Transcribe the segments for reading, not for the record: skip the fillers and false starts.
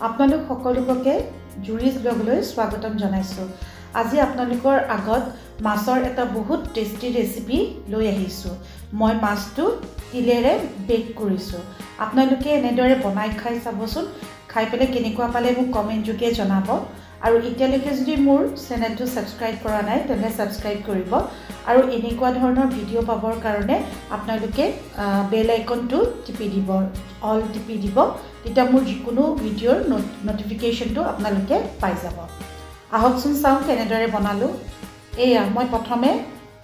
আপোনালোক সকলোকে জুৰিজ ব্লগলৈ স্বাগতম জনাইছো। আজি আপোনালোকৰ আগত মাছৰ এটা বহুত টেষ্টি ৰেচিপি লৈ আহিছো। মই মাছটো তিলেৰে বেক কৰিছো। আপোনালোকে এনেদৰে বনাই খাই চাবচোন। খাই পেলে কেনেকুৱা পালে মোক কমেন্ট যোগে জনাব। আৰু এতিয়ালৈকে যদি মোৰ চেনেলটো সাবস্ক্ৰাইব কৰা নাই তেনে সাবস্ক্ৰাইব কৰিব। আৰু এনেকুৱা ধৰণৰ ভিডিঅ' পাবৰ কাৰণে আপোনালোকে বেল আইকনটো টিপি দিব, অল টিপি দিব। তেতিয়া মোৰ যিকোনো ভিডিঅ'ৰ নটিফিকেশনটো আপোনালোকে পাই যাব। আহকচোন চাওঁ কেনেদৰে বনালো। এয়া মই প্ৰথমে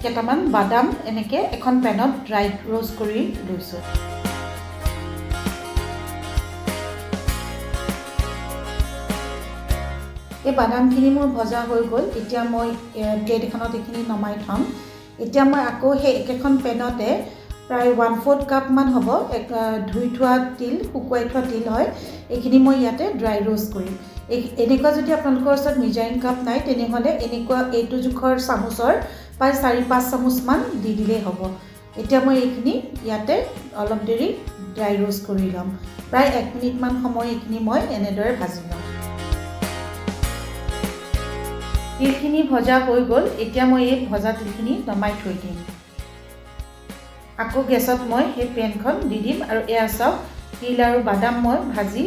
কেইটামান বাদাম এনেকে এখন পেনত ড্ৰাই ৰোষ্ট কৰি লৈছো। এই বাদামখিনি মোৰ ভজা হৈ গ'ল। এতিয়া মই প্লেট এখনত এইখিনি নমাই থম। এতিয়া মই আকৌ সেই একেখন পেনতে প্ৰায় 1/4 কাপ মান হ'ব ধুই থোৱা তিল, শুকুৱাই থোৱা তিল হয়, এইখিনি মই ইয়াতে ড্ৰাই ৰোষ্ট কৰিম। এনেকুৱা যদি আপোনালোকৰ ওচৰত মেজাৰিং কাপ নাই তেনেহ'লে এনেকুৱা এইটো জোখৰ চামুচৰ প্ৰায় 4-5 চামুচ মান দি দিলেই হ'ব। এতিয়া মই এইখিনি ইয়াতে অলপ দেৰি ড্ৰাই ৰোষ্ট কৰি ল'ম। প্ৰায় 1 মিনিট মান সময় এইখিনি মই এনেদৰে ভাজি ল'ম। তিলখিনি ভজা হৈ গ'ল। এতিয়া মই এই ভজা তিলখিনি নমাই থৈ দিম। আকৌ গেছত মই সেই পেনখন দি দিম আৰু এয়া চাওক তিল আৰু বাদাম মই ভাজি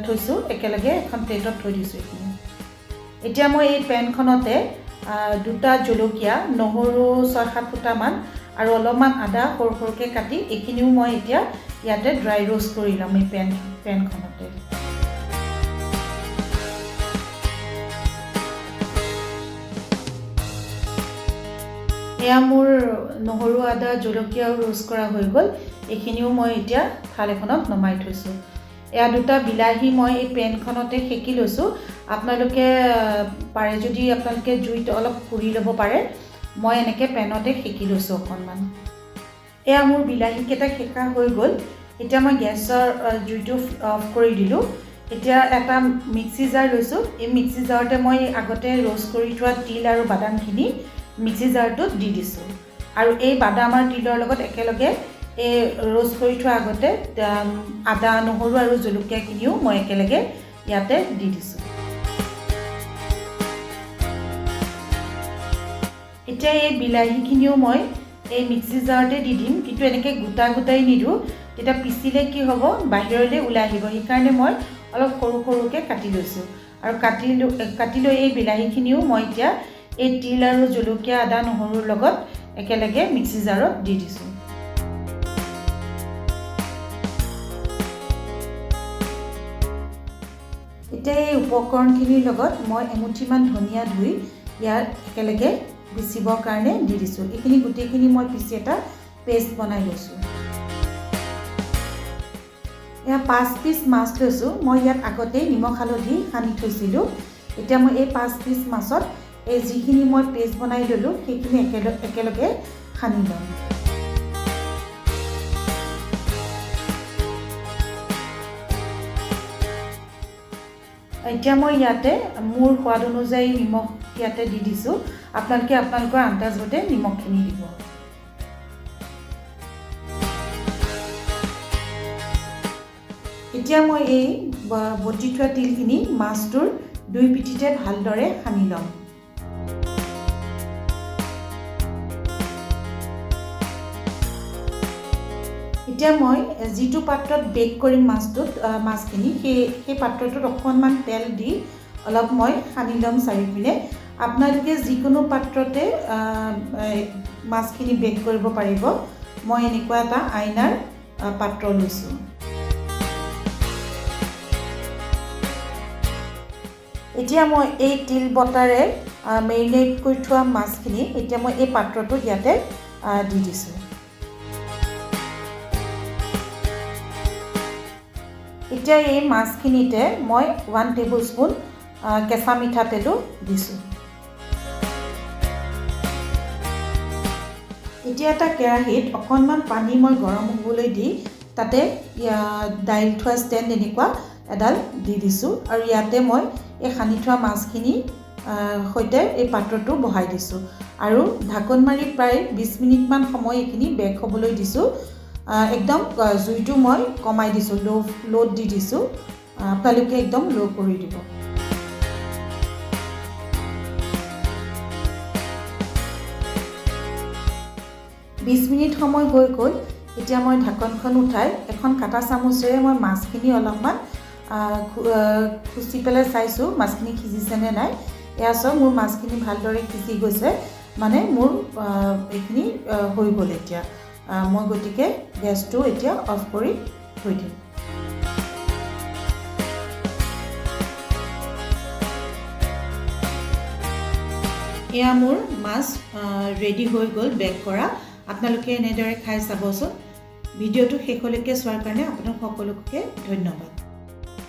থৈছোঁ, একেলগে এখন প্লেটত থৈ দিছোঁ এইখিনি। এতিয়া মই এই পেনখনতে 2টা জলকীয়া, নহৰু 6-7 ফুটামান আৰু অলপমান আদা সৰু সৰুকৈ কাটি এইখিনিও মই এতিয়া ইয়াতে ড্ৰাই ৰোষ্ট কৰি ল'ম এই পেনখনতে। এয়া মোৰ নহৰু আদা জলকীয়াও ৰোষ্ট কৰা হৈ গ'ল। এইখিনিও মই এতিয়া থাল এখনত নমাই থৈছোঁ। এয়া 2টা বিলাহী মই এই পেনখনতে সেকি লৈছোঁ। আপোনালোকে পাৰে যদি আপোনালোকে জুইত অলপ পুৰি ল'ব পাৰে। মই এনেকৈ পেনতে সেকি লৈছোঁ অকণমান। এয়া মোৰ বিলাহীকেইটা সেকা হৈ গ'ল। এতিয়া মই গেছৰ জুইটো অফ কৰি দিলোঁ। এতিয়া এটা মিক্সি জাৰ লৈছোঁ। এই মিক্সি জাৰতে মই আগতে ৰোষ্ট কৰি থোৱা তিল আৰু বাদামখিনি মিক্সি জাৰটোত দি দিছোঁ। আৰু এই বাদাম আৰু তিলৰ লগত একেলগে এই ৰোষ্ট কৰি থোৱা আগতে আদা, নহৰু আৰু জলকীয়াখিনিও মই একেলগে ইয়াতে দি দিছোঁ। এতিয়া এই বিলাহীখিনিও মই এই মিক্সি জাৰতে দি দিম, কিন্তু এনেকৈ গোটা গোটাই নিদিওঁ। তেতিয়া পিচিলে কি হ'ব, বাহিৰলৈ ওলাই আহিব। সেইকাৰণে মই অলপ সৰু সৰুকৈ কাটি লৈছোঁ। আৰু কাটি লৈ এই বিলাহীখিনিও মই এতিয়া এই তিল আৰু জলকীয়া, আদা, নহৰুৰ লগত একেলগে মিক্সি জাৰত দি দিছোঁ। এতিয়া এই উপকৰণখিনিৰ লগত মই এমুঠিমান ধনিয়া ধুই ইয়াত একেলগে পিচিবৰ কাৰণে দি দিছোঁ। এইখিনি গোটেইখিনি মই পিচি এটা পেষ্ট বনাই লৈছোঁ। এয়া 5 পিচ মাছ লৈছোঁ। মই ইয়াত আগতেই নিমখ হালধি সানি থৈছিলোঁ। এতিয়া মই এই 5 পিচ মাছত এই যিখিনি মই পেষ্ট বনাই ল'লোঁ সেইখিনি একেলগে সানি ল'ম। এতিয়া মই ইয়াতে মোৰ সোৱাদ অনুযায়ী নিমখ ইয়াতে দি দিছোঁ। আপোনালোকে আপোনালোকৰ আন্দাজমতে নিমখখিনি দিব। এতিয়া মই এই বটি থোৱা তিলখিনি মাছটোৰ 2 পিঠিতে ভালদৰে সানি ল'ম। এতিয়া মই যিটো পাত্ৰত বেক কৰিম মাছখিনি সেই পাত্ৰটোত অকণমান তেল দি অলপ মই সানি ল'ম চাৰিওপিনে। আপোনালোকে যিকোনো পাত্ৰতে মাছখিনি বেক কৰিব পাৰিব। মই এনেকুৱা এটা আইনাৰ পাত্ৰ লৈছোঁ। এতিয়া মই এই তিল বটাৰে মেৰিনেট কৰি থোৱা মাছখিনি এতিয়া মই এই পাত্ৰটোত ইয়াতে দি দিছোঁ। এতিয়া এই মাছখিনিতে মই 1 টেবুল স্পুন কেঁচা মিঠাতেলো দিছোঁ। এতিয়া এটা কেৰাহীত অকণমান পানী মই গৰম হ'বলৈ দি তাতে দাইল থোৱা ষ্টেণ্ড এনেকুৱা এডাল দি দিছোঁ। আৰু ইয়াতে মই এই সানি থোৱা মাছখিনি সৈতে এই পাত্ৰটো বহাই দিছোঁ। আৰু ঢাকন মাৰি প্ৰায় 20 মিনিটমান সময় এইখিনি বেক হ'বলৈ দিছোঁ। একদম জুইটো মই কমাই দিছোঁ, লোত দি দিছোঁ। আপোনালোকে একদম লো কৰি দিব। বিশ মিনিট সময় হৈ গ'ল। এতিয়া মই ঢাকনখন উঠাই এখন কাটা চামুচেৰে মই মাছখিনি অলপমান খুচি পেলাই চাইছোঁ মাছখিনি সিজিছে নে নাই। এয়া চাওক মোৰ মাছখিনি ভালদৰে সিজি গৈছে, মানে মোৰ এইখিনি হৈ গ'ল। এতিয়া মই গতিকে গেছটো এতিয়া অফ কৰি থৈ দিম। এয়া মোৰ মাছ ৰেডি হৈ গ'ল বেক কৰা। আপোনালোকে এনেদৰে খাই চাবচোন। ভিডিঅ'টো শেষলৈকে চোৱাৰ কাৰণে আপোনাক সকলোকে ধন্যবাদ।